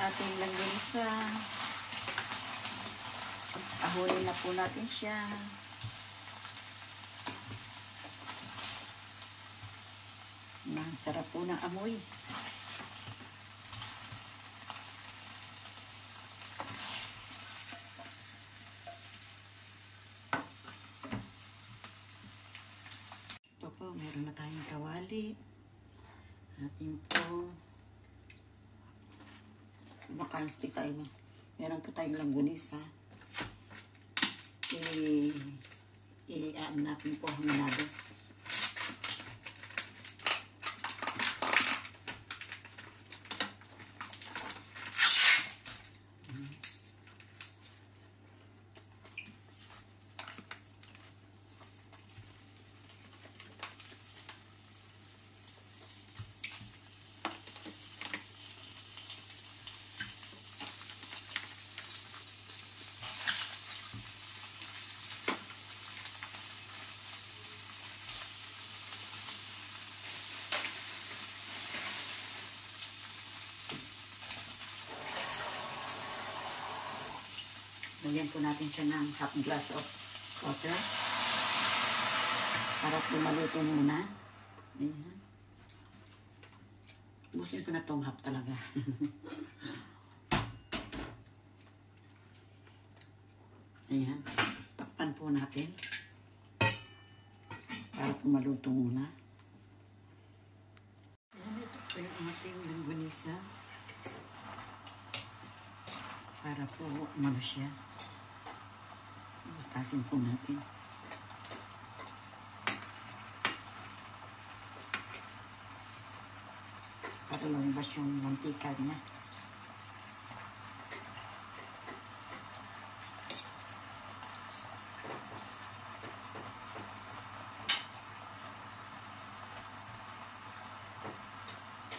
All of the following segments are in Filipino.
ating langganisa. Ahulin na po natin siya. Ang sarap po ng amoy. Ito po, meron na tayong kawali. Ating po makanstik tayo. Meron po tayong langganisa. I-aan natin po haminado. Lagyan po natin siya ng half glass of water para po maluto muna. Ayan. Busin ko na itong half talaga. Ayan. Takpan po natin para po maluto muna. Ayan, ito po yung ating langganisa para po umano siya. Tasin po natin. Para lumabas yung mantika niya.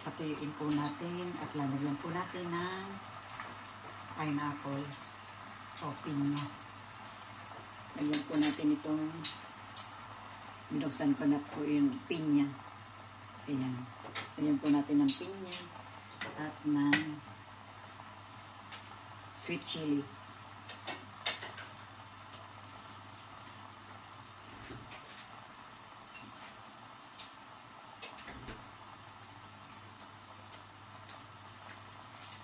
Patuyuin po natin at lalagyan po natin ng pineapple o pinya. Lagyan po natin itong binuksan ko na po yung pinya. Ayan. Lagyan po natin ng pinya at ng sweet chili.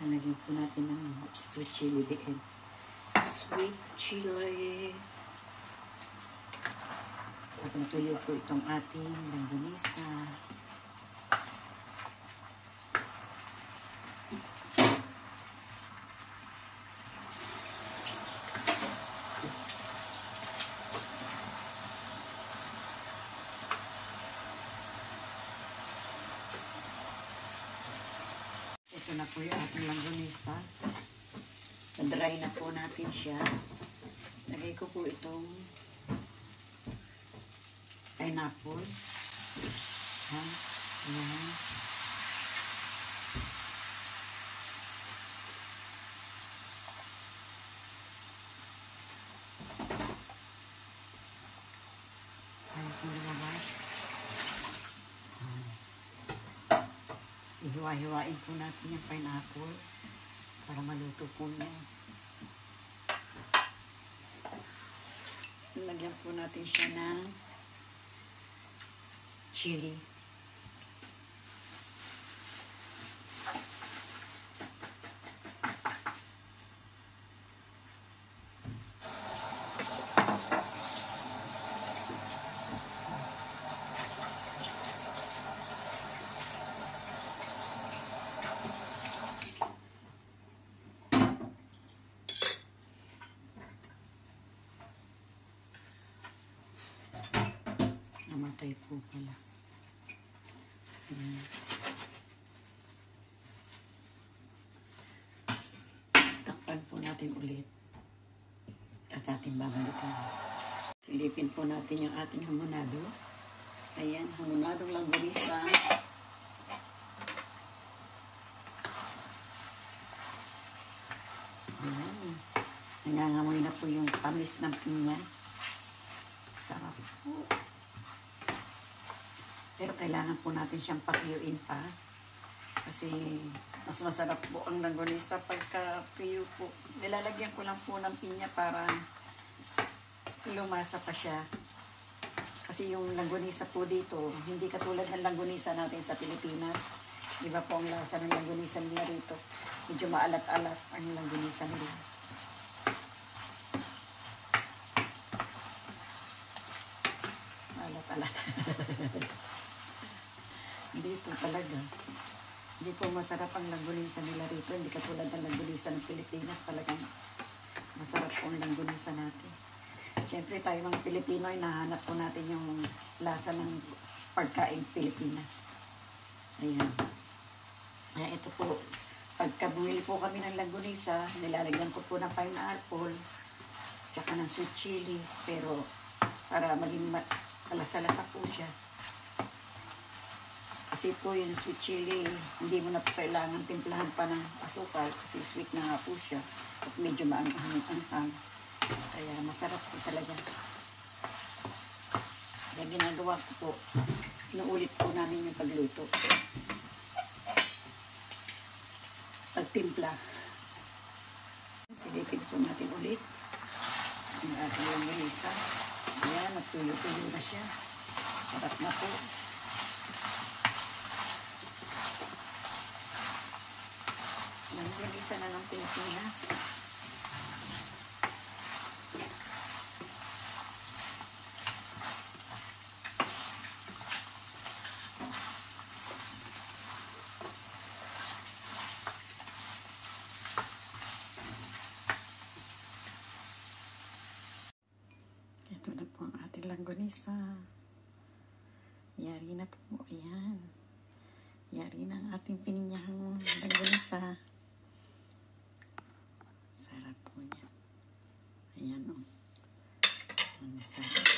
Lagyan po natin ng sweet chili din. Sweet chili. At natuyo po itong ating langganisa. Ito na po yung ating langganisa. Na-dry na po natin siya. Lagay ko po itong pineapple. Ayan. Ayan. Ayan ito lumabas. Ihiwa-hiwain po natin yung pineapple para maluto po niya. Lagyan po natin siya ng chili. Namatay po pala. Ayan. Takpan po natin ulit. At ating babalikan. Silipin po natin yung ating hamonado. Ayan, hamonadong langganisa. Ayan. Nangangamoy na po yung tamis ng pinya. Sarap po. Pero kailangan po natin siyang patuyuin pa. Kasi Mas masarap po ang langgonisa pagka tuyo po. Nilalagyan ko lang po ng pinya para lumasa pa siya. Kasi yung langgonisa po dito, hindi katulad ng langgonisa natin sa Pilipinas. Iba po ang lasa ng langgonisa nila rito. Medyo maalat-alat ang langgonisa nila. Maalat-alat. Hindi po talaga. Hindi po masarap ang langgonisa nila rito. Hindi katulad ng langgonisa ng Pilipinas. Talagang masarap po ang langgonisa natin. Siyempre tayo mga Pilipino ay nahanap po natin yung lasa ng pagkain Pilipinas. Ayan. Kaya ito po, pagka bumili po kami ng langgonisa, nilalagyan ko po ng pineapple, tsaka ng sweet chili, pero para maging malasa-lasa po siya. Kasi po yung sweet chili, hindi mo na po kailangan timplahan pa ng asukal kasi sweet na nga po siya at medyo maanghang-anghang. Kaya masarap po talaga. Kaya ginagawa ko po, inuulit po namin yung pagluto. Pagtimpla. Silipin po natin ulit ang ating langgonisa. Ayan, nagtuyo-tuyo na siya. Sarap na po. Langgonisa na ng Pilipinas. Ito na po ang ating langgonisa. Yari na po. Ayan. Yari na ang ating pininyahang langgonisa. Sarap po niya. Ayan o. Ang sarap.